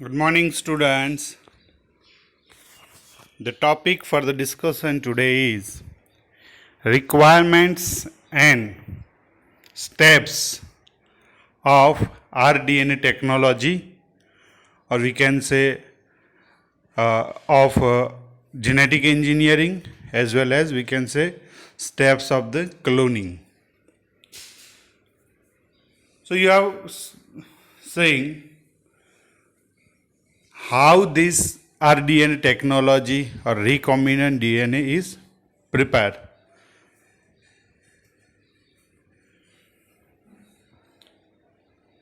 Good morning, students. The topic for the discussion today is requirements and steps of rDNA technology, or we can say of genetic engineering, as well as we can say steps of the cloning. So you are saying how this rDNA technology or recombinant DNA is prepared.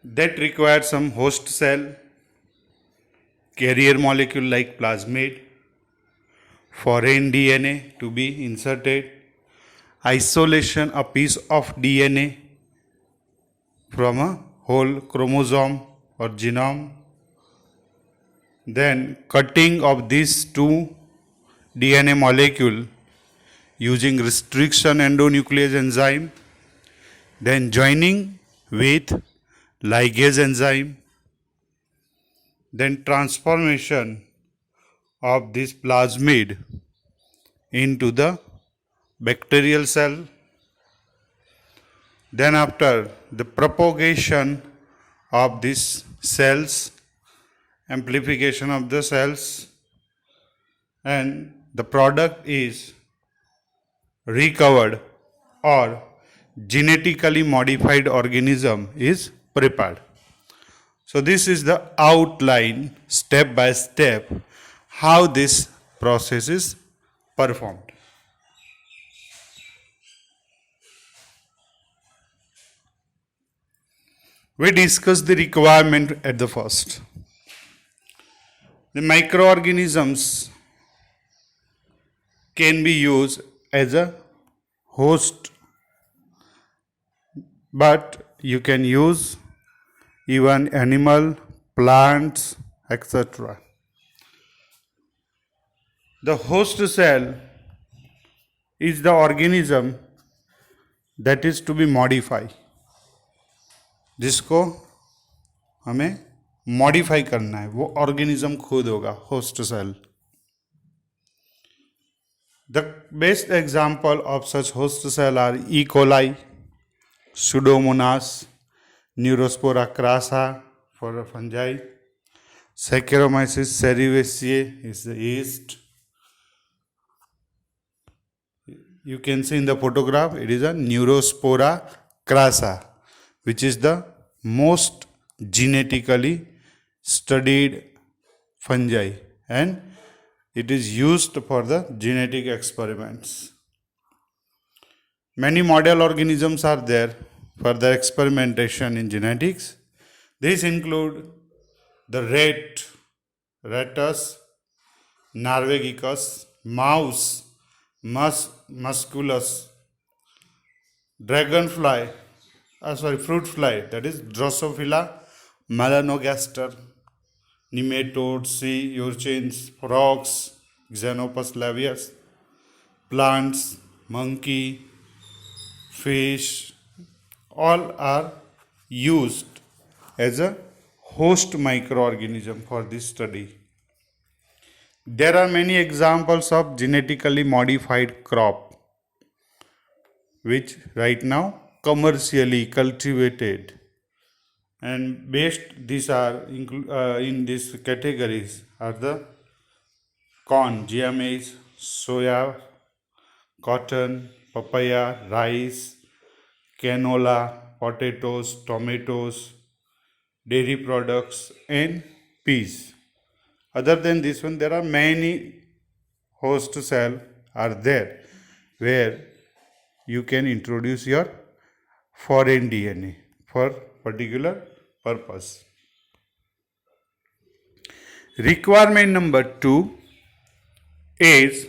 That requires some host cell, carrier molecule like plasmid, foreign DNA to be inserted, isolation a piece of DNA from a whole chromosome or genome, then cutting of these two DNA molecule using restriction endonuclease enzyme, then joining with ligase enzyme, then transformation of this plasmid into the bacterial cell, then after the propagation of these cells, amplification of the cells, and the product is recovered or genetically modified organism is prepared. So this is the outline step by step how this process is performed. We discussed the requirement at the first. The microorganisms can be used as a host, but you can use even animal, plants, etc. The host cell is the organism that is to be modified, जिसको हमें modify करना है, वो organism खुद होगा, host cell. The best example of such host cell are E. coli, Pseudomonas, Neurospora crassa for fungi, Saccharomyces cerevisiae is the yeast. You can see in the photograph, it is a Neurospora crassa, which is the most genetically studied fungi, and it is used for the genetic experiments. Many model organisms are there for the experimentation in genetics. These include the rat, Rattus, Norvegicus, mouse, Musculus, dragonfly, fruit fly, that is Drosophila melanogaster, nematodes, sea urchins, frogs, Xenopus labius, plants, monkey, fish, all are used as a host microorganism for this study. There are many examples of genetically modified crop which right now commercially cultivated, and best these are in these categories are the corn, GM maize, soya, cotton, papaya, rice, canola, potatoes, tomatoes, dairy products, and peas. Other than this one, there are many host cell are there where you can introduce your foreign DNA for particular purpose. Requirement number 2 is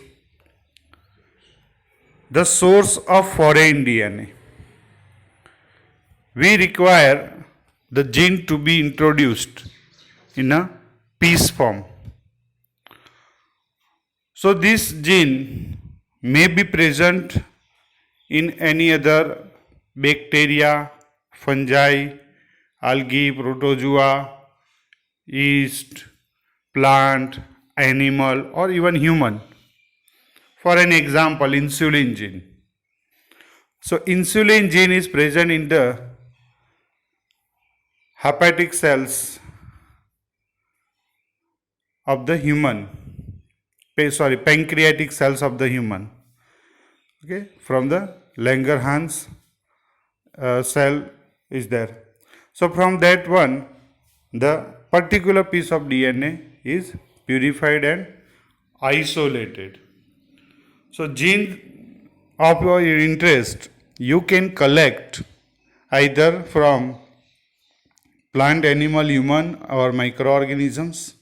the source of foreign DNA. We require the gene to be introduced in a piece form. So this gene may be present in any other bacteria, fungi, algae, protozoa, yeast, plant, animal, or even human. For an example, insulin gene. So, insulin gene is present in the hepatic cells of the human, pancreatic cells of the human. Okay, from the Langerhans cell is there. So, from that one, the particular piece of DNA is purified and isolated. So, gene of your interest you can collect either from plant, animal, human, or microorganisms.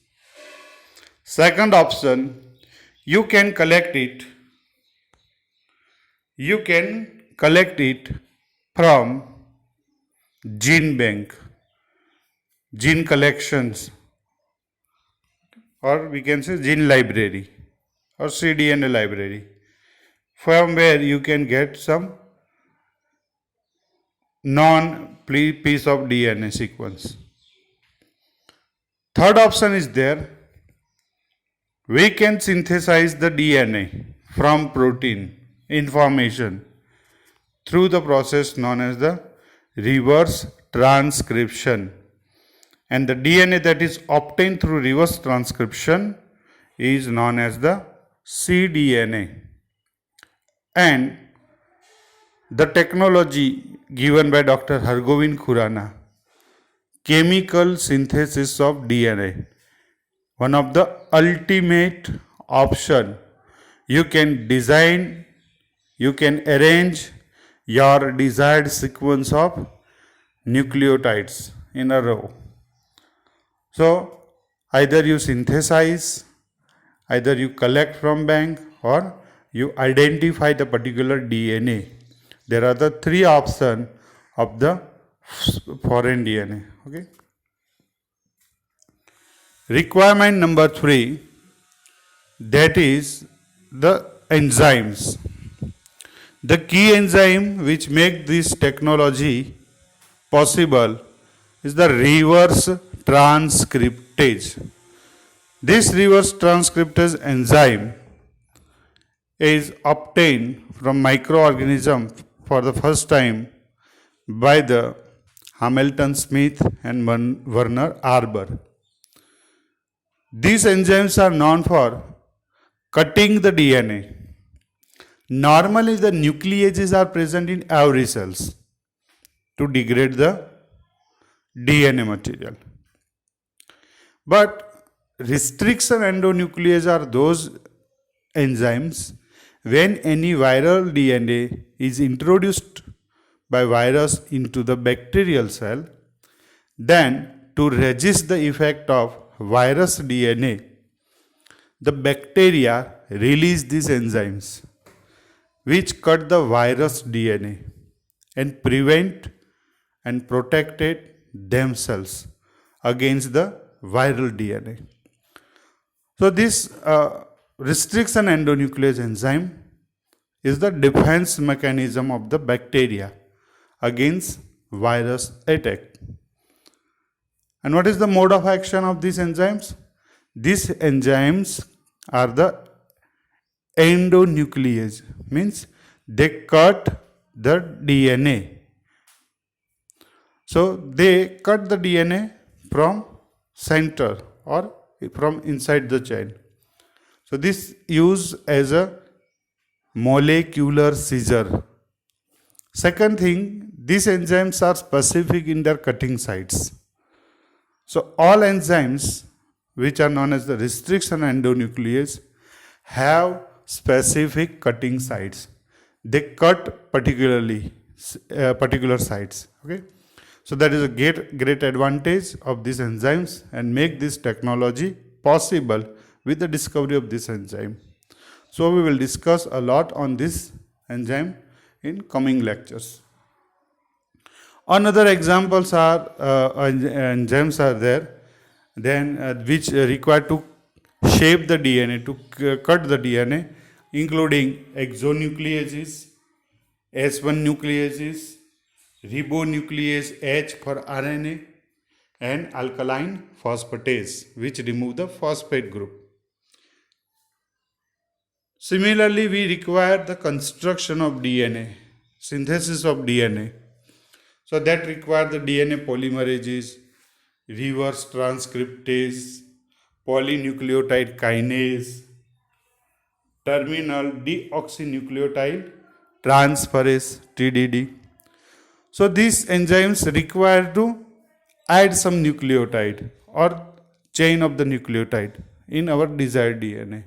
Second option, you can collect it from gene bank, gene collections, or we can say gene library or cDNA library, from where you can get some non-piece of DNA sequence. Third option is there, we can synthesize the DNA from protein information through the process known as the reverse transcription. And the DNA that is obtained through reverse transcription is known as the cDNA. And the technology given by Dr. Hargobind Khurana, chemical synthesis of DNA, one of the ultimate option. You can design, you can arrange your desired sequence of nucleotides in a row. So, either you synthesize, either you collect from bank, or you identify the particular DNA. There are the three options of the foreign DNA. Okay. Requirement number 3, that is the enzymes. The key enzyme which make this technology possible is the reverse transcriptase. This reverse transcriptase enzyme is obtained from microorganism for the first time by the Hamilton Smith and Werner Arbor. These enzymes are known for cutting the DNA. Normally the nucleases are present in every cells to degrade the DNA material. But restriction endonuclease are those enzymes when any viral DNA is introduced by virus into the bacterial cell, then to resist the effect of virus DNA, the bacteria release these enzymes which cut the virus DNA and prevent and protected themselves against the viral DNA. So this restriction endonuclease enzyme is the defense mechanism of the bacteria against virus attack. And what is the mode of action of these enzymes? These enzymes are the endonuclease, means they cut the DNA. So they cut the DNA from center or from inside the chain. So this used as a molecular scissor. Second thing, these enzymes are specific in their cutting sites. So all enzymes which are known as the restriction endonuclease have specific cutting sites. They cut particular sites. Okay. So that is a great advantage of these enzymes and make this technology possible with the discovery of this enzyme. So we will discuss a lot on this enzyme in coming lectures. Another examples are enzymes are there, then which require to shape the DNA, to cut the DNA, including exonucleases, S1 nucleases, ribonuclease H for RNA, and alkaline phosphatase, which remove the phosphate group. Similarly, we require the construction of DNA, synthesis of DNA. So that require the DNA polymerases, reverse transcriptase, polynucleotide kinase, terminal deoxynucleotide transferase TDD. So these enzymes require to add some nucleotide or chain of the nucleotide in our desired DNA.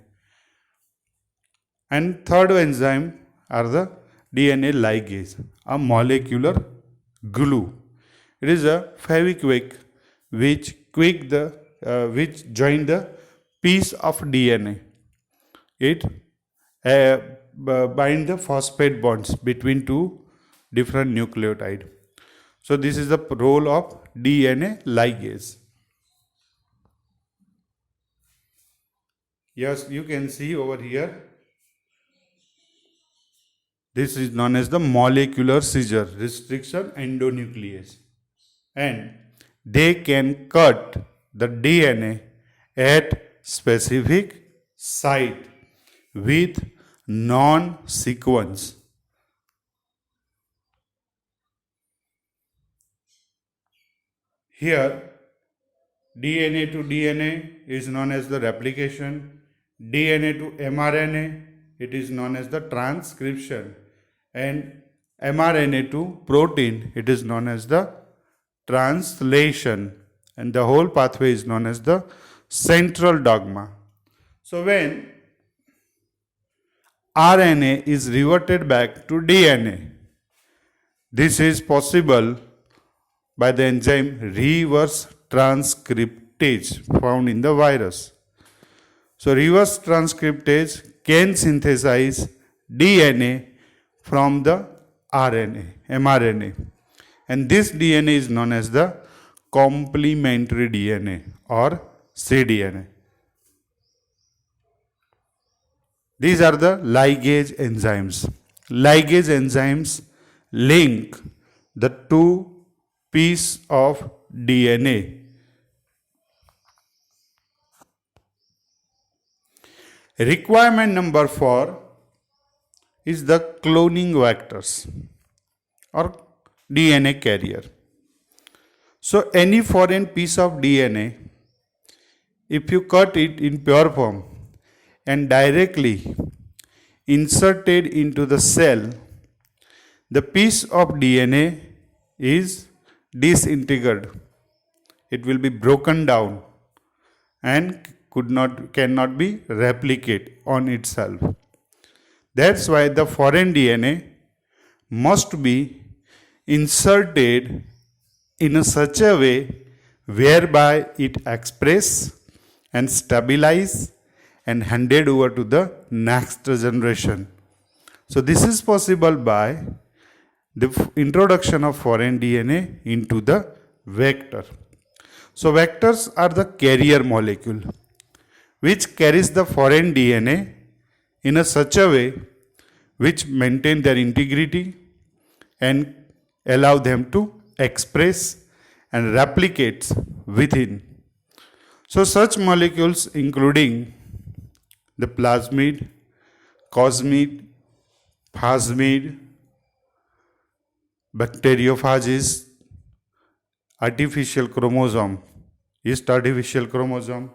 And third enzyme are the DNA ligase, a molecular glue. It is a Fevikwik which join the piece of DNA. It bind the phosphate bonds between two different nucleotide. So this is the role of DNA ligase. Yes, you can see over here. This is known as the molecular scissor restriction endonuclease, and they can cut the DNA at specific site with non-sequence. Here, DNA to DNA is known as the replication, DNA to mRNA, it is known as the transcription, and mRNA to protein, it is known as the translation, and the whole pathway is known as the central dogma. So when RNA is reverted back to DNA, this is possible by the enzyme reverse transcriptase found in the virus. So reverse transcriptase can synthesize DNA from the RNA, mRNA, and this DNA is known as the complementary DNA or cDNA. These are the ligase enzymes. Ligase enzymes link the two pieces of DNA. Requirement number 4 is the cloning vectors or DNA carrier. So any foreign piece of DNA, if you cut it in pure form and directly inserted into the cell, the piece of DNA is disintegrated. It will be broken down and cannot be replicated on itself. That's why the foreign DNA must be inserted in such a way whereby it express and stabilize and handed over to the next generation. So this is possible by the introduction of foreign DNA into the vector. So vectors are the carrier molecule which carries the foreign DNA in a such a way which maintain their integrity and allow them to express and replicate within. So such molecules including the plasmid, cosmid, phasmid, bacteriophages, artificial chromosome, yeast artificial chromosome,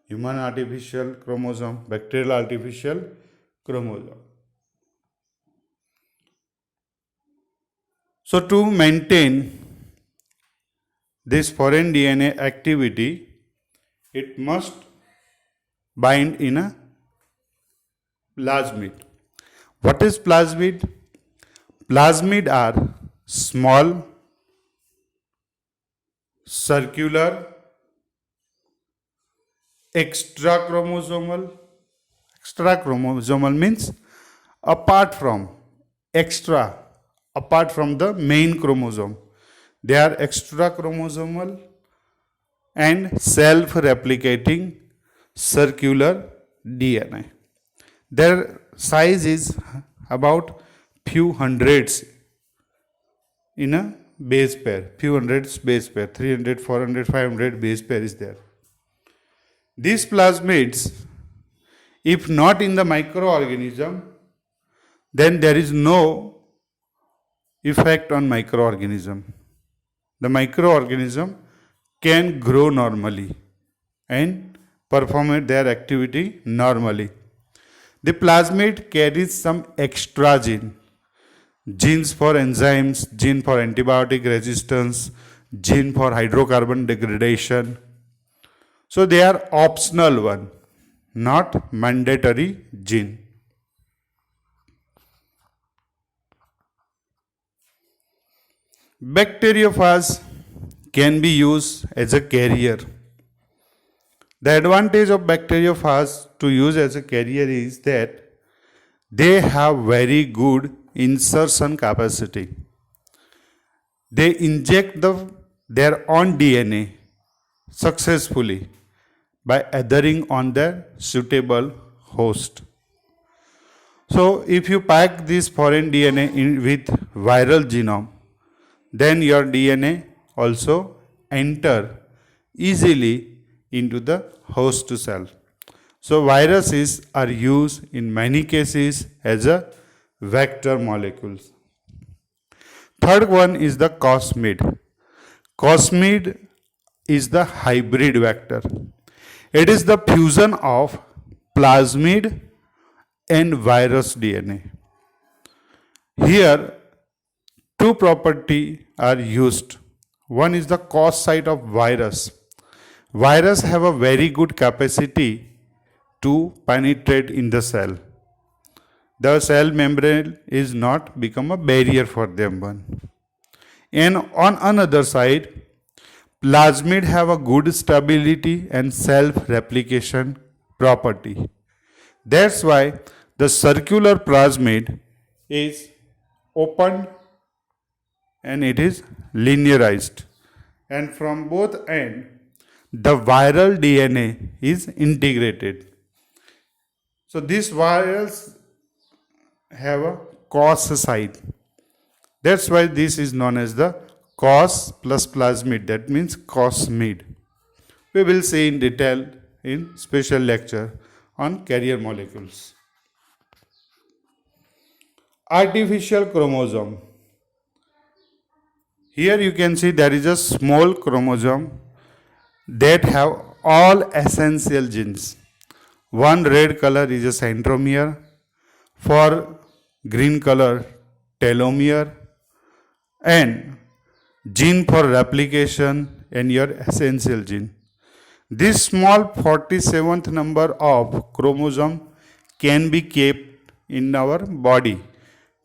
human artificial chromosome, bacterial artificial chromosome. So to maintain this foreign DNA activity, it must bind in a plasmid. What is plasmid? Plasmid are small, circular, extrachromosomal. Extrachromosomal means apart from the main chromosome. They are extrachromosomal and self-replicating circular DNA. Their size is about few hundreds in a base pair, few hundreds base pair, 300, 400, 500 base pair is there. These plasmids, if not in the microorganism, then there is no effect on microorganism. The microorganism can grow normally and perform their activity normally. The plasmid carries some extra genes for enzymes, gene for antibiotic resistance, gene for hydrocarbon degradation. So they are optional one, not mandatory gene. Bacteriophage can be used as a carrier. The advantage of bacteriophage to use as a carrier is that they have very good insertion capacity. They inject their own DNA successfully by adhering on their suitable host. So if you pack this foreign DNA in with viral genome, then your DNA also enter easily into the host cell. So viruses are used in many cases as a vector molecules. Third one is the cosmid. Cosmid is the hybrid vector. It is the fusion of plasmid and virus DNA. Here two properties are used. One is the cos site of virus. Virus have a very good capacity to penetrate in the cell. The cell membrane is not become a barrier for them one. And on another side, plasmid have a good stability and self-replication property. That's why the circular plasmid is opened and it is linearized. And from both ends, the viral DNA is integrated. So these virals have a cos site. That's why this is known as the cos plus plasmid. That means cosmid. We will see in detail in special lecture on carrier molecules. Artificial chromosome. Here you can see there is a small chromosome that have all essential genes. One red color is a centromere, for green color telomere, and gene for replication and your essential gene. This small 47th number of chromosome can be kept in our body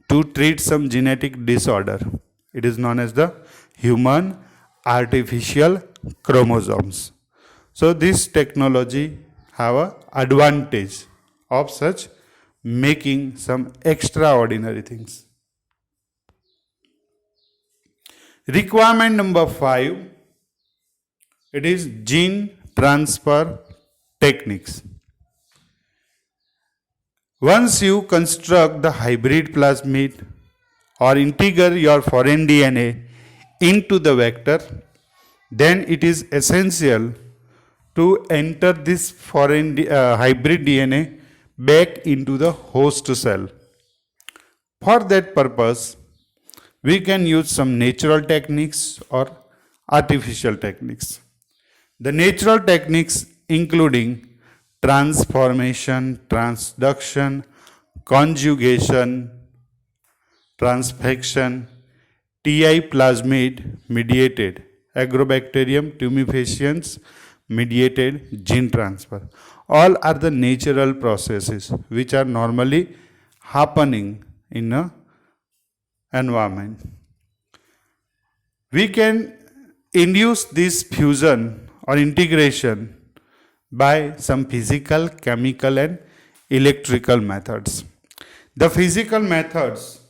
to treat some genetic disorder. It is known as the human artificial chromosomes. So this technology have a advantage of such making some extraordinary things. Requirement number 5, it is gene transfer techniques. Once you construct the hybrid plasmid or integrate your foreign DNA into the vector, then it is essential to enter this foreign hybrid DNA back into the host cell. For that purpose, we can use some natural techniques or artificial techniques. The natural techniques including transformation, transduction, conjugation, transfection, TI plasmid mediated, Agrobacterium tumefaciens mediated gene transfer. All are the natural processes which are normally happening in an environment. We can induce this fusion or integration by some physical, chemical and electrical methods. The physical methods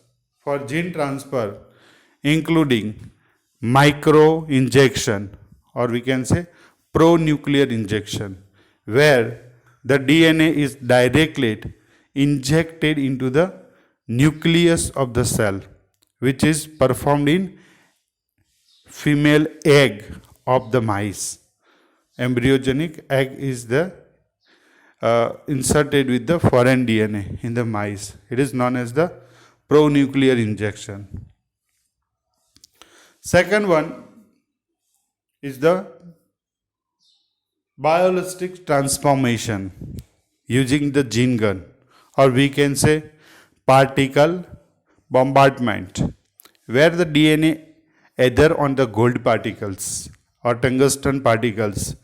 for gene transfer including micro injection, or we can say pronuclear injection, where the DNA is directly injected into the nucleus of the cell, which is performed in female egg of the mice. Embryogenic egg is the inserted with the foreign DNA in the mice. It is known as the pronuclear injection. Second one is the biologistic transformation using the gene gun, or we can say particle bombardment, where the DNA either on the gold particles or tungsten particles,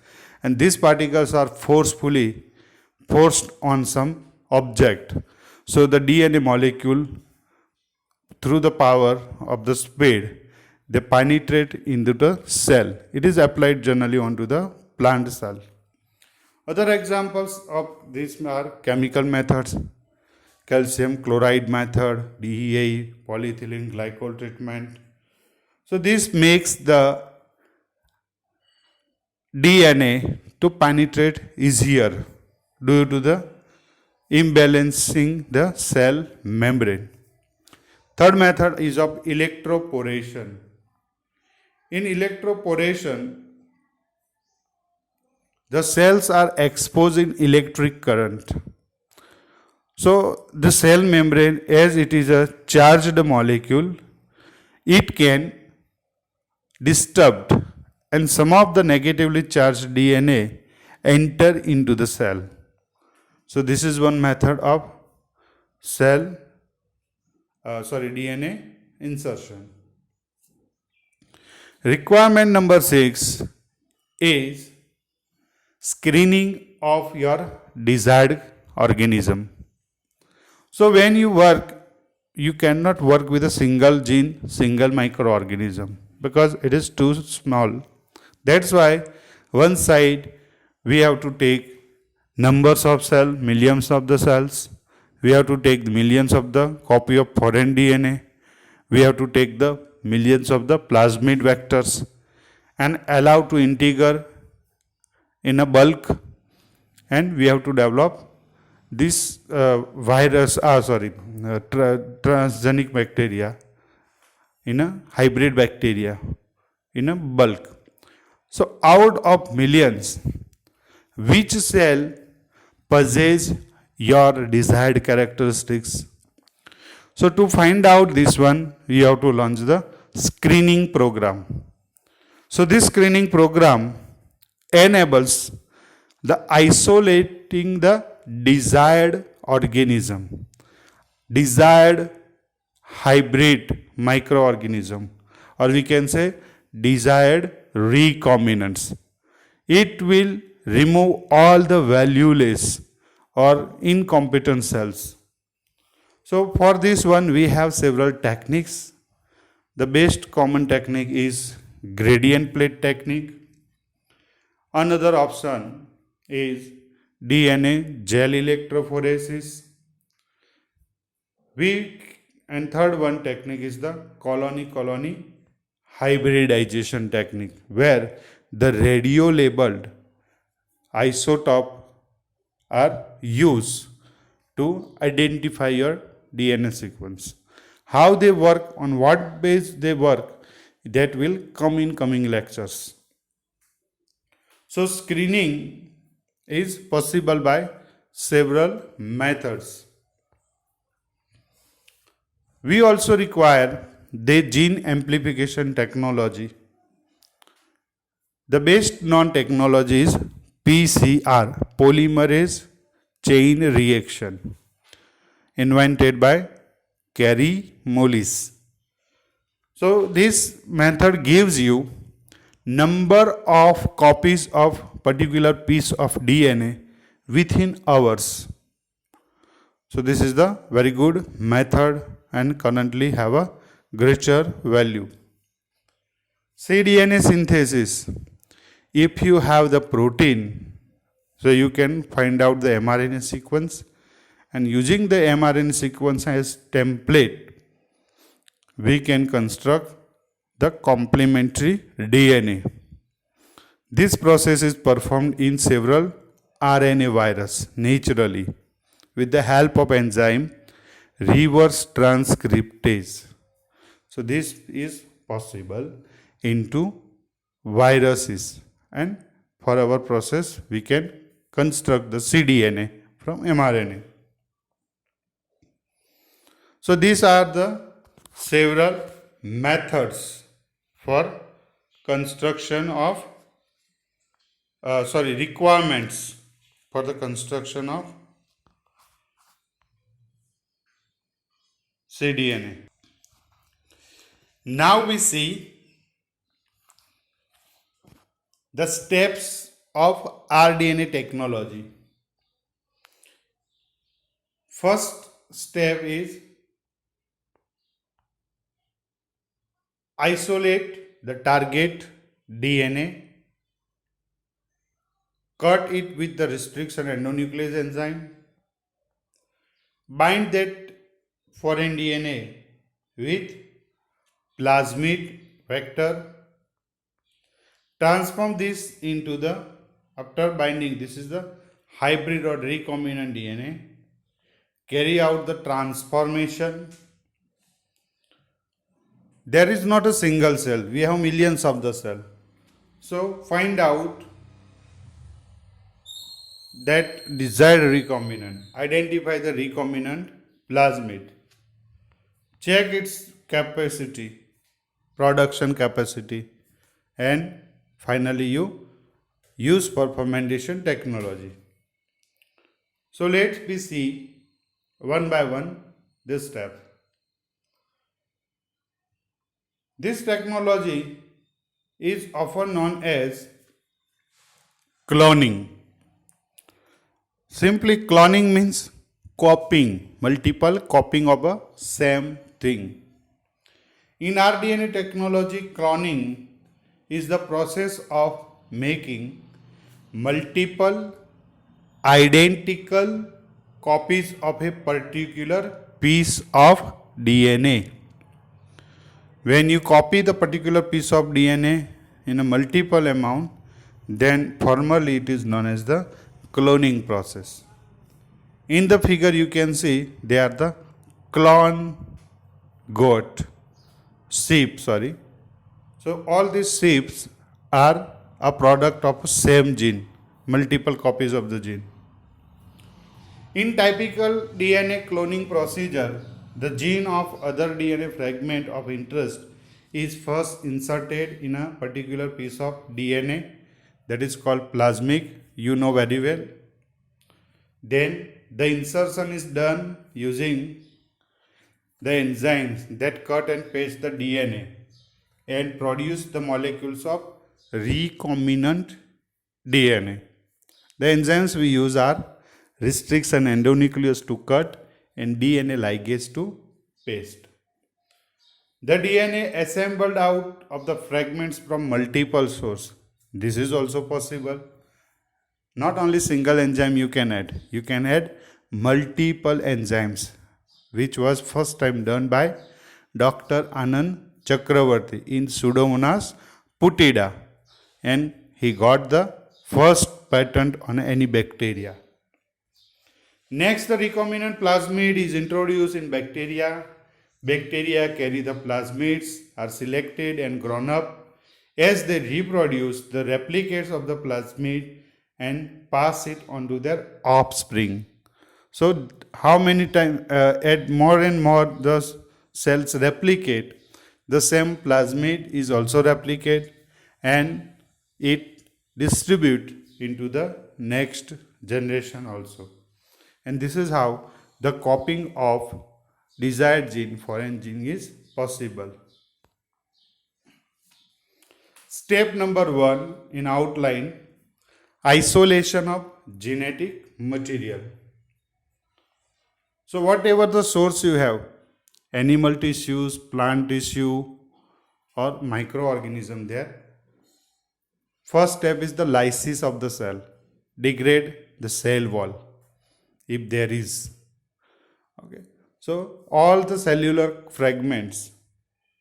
and these particles are forcefully forced on some object. So the DNA molecule, through the power of the speed, they penetrate into the cell. It is applied generally onto the plant cell. Other examples of these are chemical methods, calcium chloride method, DEA, polyethylene glycol treatment. So this makes the DNA to penetrate easier due to the imbalancing the cell membrane. Third method is of electroporation. In electroporation, the cells are exposed in electric current. So the cell membrane, as it is a charged molecule, it can disturbed, and some of the negatively charged DNA enter into the cell. So this is one method of DNA insertion. Requirement number 6 is screening of your desired organism. So when you work, you cannot work with a single gene, single microorganism, because it is too small. That's why one side we have to take numbers of cells, millions of the cells. We have to take millions of the copy of foreign DNA. We have to take the millions of the plasmid vectors and allow to integrate in a bulk, and we have to develop this transgenic bacteria in a hybrid bacteria in a bulk. So out of millions, which cell possess your desired characteristics? So to find out this one, we have to launch the screening program. So this screening program enables the isolating the desired organism, desired hybrid microorganism, or we can say desired recombinants. It will remove all the valueless or incompetent cells. So for this one we have several techniques. The best common technique is gradient plate technique. Another option is DNA gel electrophoresis. And third one technique is the colony-colony hybridization technique, where the radio-labeled isotope are used to identify your DNA sequence. How they work, on what base they work, that will come in coming lectures. So screening is possible by several methods. We also require the gene amplification technology. The best known technology is PCR, polymerase chain reaction, invented by Kary Mullis. So this method gives you number of copies of particular piece of DNA within hours. So this is the very good method and currently have a greater value. cDNA synthesis. If you have the protein, so you can find out the mRNA sequence, and using the mRNA sequence as template, we can construct the complementary DNA. This process is performed in several RNA virus naturally with the help of enzyme reverse transcriptase. So this is possible into viruses, and for our process we can construct the cDNA from mRNA. So these are the several methods for construction of requirements for the construction of cDNA. Now we see the steps of rDNA technology. First step is isolate the target DNA, cut it with the restriction endonuclease enzyme, bind that foreign DNA with plasmid vector, transform this into the, after binding, this is the hybrid or recombinant DNA, carry out the transformation. There is not a single cell, we have millions of the cell. So find out that desired recombinant, identify the recombinant plasmid, check its capacity, production capacity, and finally you use for fermentation technology. So let's we see one by one this step. This technology is often known as cloning. Simply cloning means copying, multiple copying of a same thing. In rDNA technology, cloning is the process of making multiple identical copies of a particular piece of DNA. When you copy the particular piece of DNA in a multiple amount, then formally it is known as the cloning process. In the figure you can see they are the clone sheep. So all these sheeps are a product of same gene, multiple copies of the gene. In typical DNA cloning procedure, the gene of other DNA fragment of interest is first inserted in a particular piece of DNA, that is called plasmid, you know very well. Then the insertion is done using the enzymes that cut and paste the DNA and produce the molecules of recombinant DNA. The enzymes we use are restriction endonuclease to cut and DNA ligase to paste. The DNA assembled out of the fragments from multiple sources. This is also possible. Not only single enzyme you can add multiple enzymes, which was first time done by Dr. Anand Chakravarti in Pseudomonas putida, and he got the first patent on any bacteria. Next, the recombinant plasmid is introduced in bacteria. Bacteria carry the plasmids, are selected and grown up. As they reproduce, the replicates of the plasmid and pass it on to their offspring. So how many times, at more and more the cells replicate, the same plasmid is also replicate and it distribute into the next generation also. And this is how the copying of desired gene, foreign gene is possible. Step number 1 in outline, isolation of genetic material. So whatever the source you have, animal tissues, plant tissue or microorganism there, first step is the lysis of the cell, degrade the cell wall if there is. Okay. So all the cellular fragments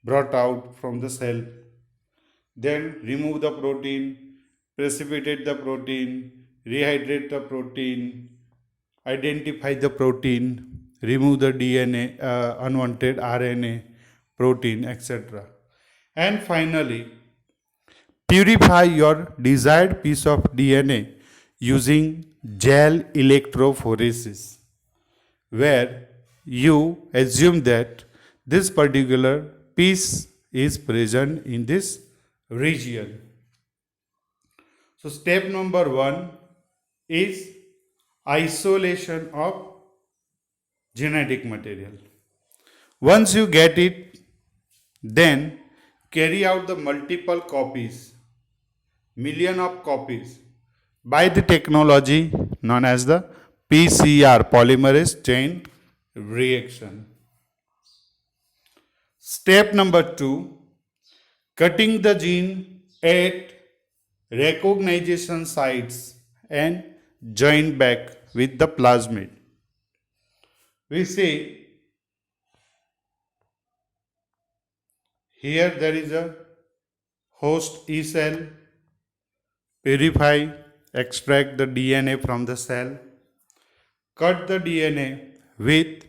brought out from the cell, then remove the protein, precipitate the protein, rehydrate the protein, identify the protein, remove the DNA, unwanted RNA, protein, etc. And finally, Purify your desired piece of DNA using gel electrophoresis, where you assume that this particular piece is present in this region. So, step number 1 is isolation of genetic material. Once you get it, then carry out the multiple copies, million of copies, by the technology known as the PCR, polymerase chain reaction. Step number 2, cutting the gene at recognition sites and join back with the plasmid. We see here there is a host E cell, purify, extract the DNA from the cell, cut the DNA with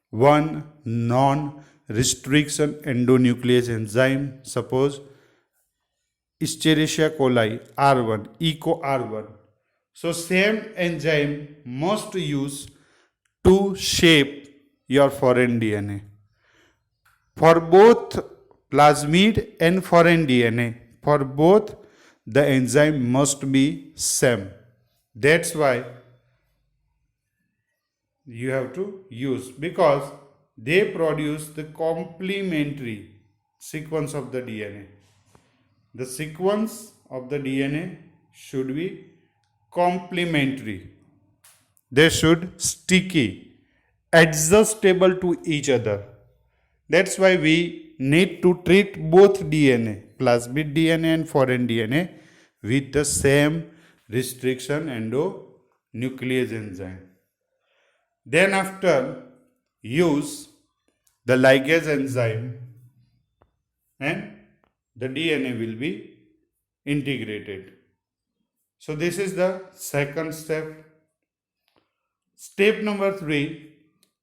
one non-restriction endonuclease enzyme, suppose Escherichia coli R1, ECO R1. So same enzyme must use to shape your foreign DNA. For both plasmid and foreign DNA, for both the enzyme must be same. That's why you have to use, because they produce the complementary sequence of the DNA. The sequence of the DNA should be complementary. They should sticky, adjustable to each other. That's why we need to treat both DNA, plasmid DNA and foreign DNA, with the same restriction endonuclease enzyme. Then after, use the ligase enzyme and the DNA will be integrated. So this is the second step. Step number 3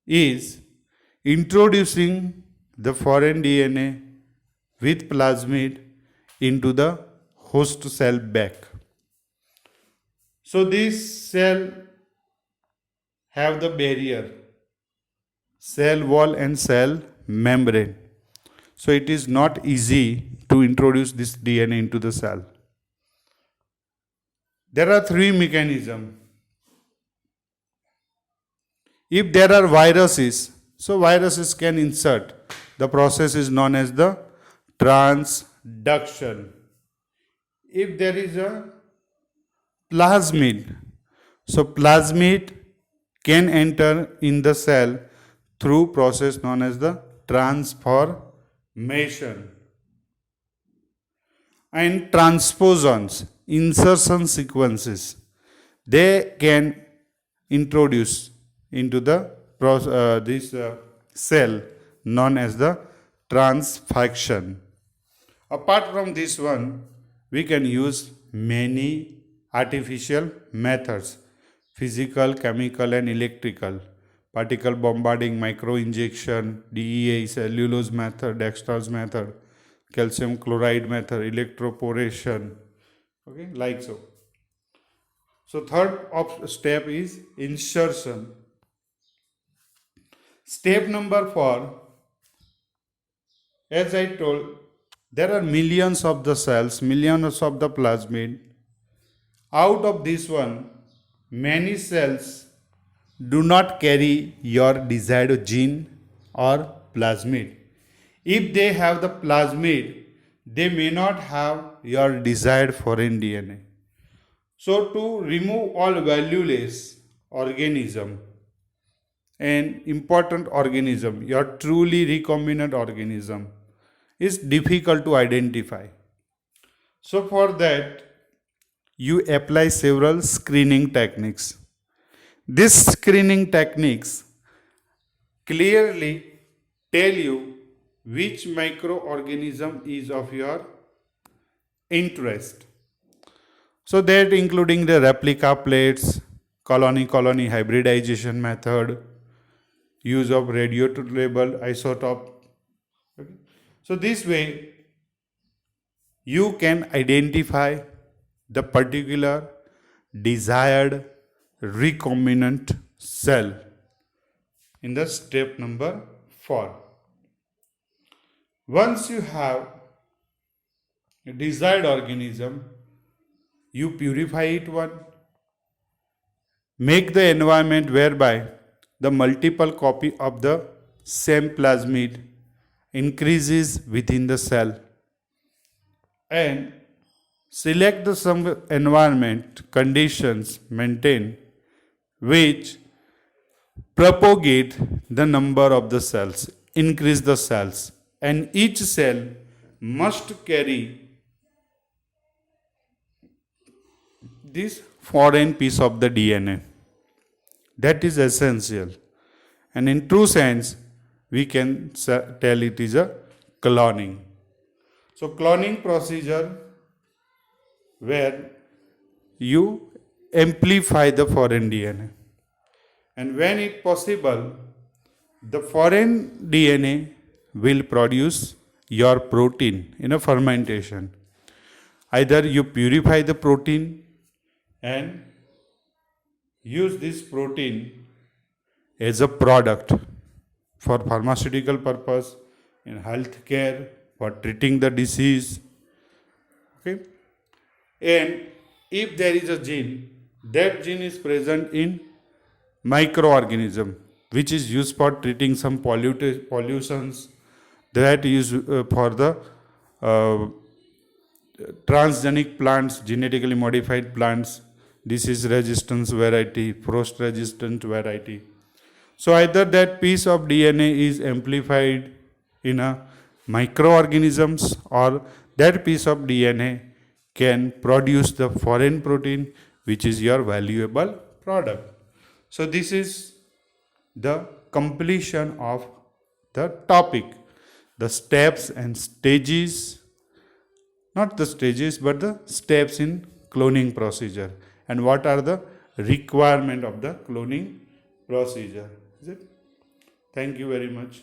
is introducing the foreign DNA with plasmid into the host cell back. So this cell have the barrier, cell wall and cell membrane. So it is not easy to introduce this DNA into the cell. There are 3 mechanisms. If there are viruses, so viruses can insert. The process is known as the transduction. If there is a plasmid, so plasmid can enter in the cell through process known as the transformation. And transposons, insertion sequences, they can introduce into the cell known as the transfection. Apart from this one, we can use many artificial methods, physical, chemical and electrical, particle bombarding, microinjection, DEA, cellulose method, Dexter's method, calcium chloride method, electroporation, okay, like so. So third step is insertion. Step number 4, as I told, there are millions of the cells, millions of the plasmid. Out of this one, many cells do not carry your desired gene or plasmid. If they have the plasmid, they may not have your desired foreign DNA. So to remove all valueless organism and important organism, your truly recombinant organism, is difficult to identify. So for that, you apply several screening techniques. These screening techniques clearly tell you which microorganism is of your interest. So that including the replica plates, colony-colony hybridization method, use of radiolabeled isotope. Okay. So this way you can identify the particular desired recombinant cell in the step number 4. Once you have a desired organism, you purify it one, make the environment whereby the multiple copy of the same plasmid increases within the cell, and select the some environment conditions maintain which propagate the number of the cells, increase the cells, and each cell must carry this foreign piece of the DNA. That is essential. And in true sense, we can tell it is a cloning. So cloning procedure where you amplify the foreign DNA. And when it possible, the foreign DNA will produce your protein in a fermentation. Either you purify the protein and use this protein as a product for pharmaceutical purpose, in healthcare, for treating the disease. Okay? And if there is a gene, that gene is present in microorganism which is used for treating some pollutions, that is for the transgenic plants, genetically modified plants, disease resistance variety, frost resistant variety. So either that piece of DNA is amplified in a microorganisms, or that piece of DNA can produce the foreign protein which is your valuable product. So this is the completion of the topic, the steps and stages, not the stages but the steps in cloning procedure, and what are the requirement of the cloning procedure. Is it? Thank you very much.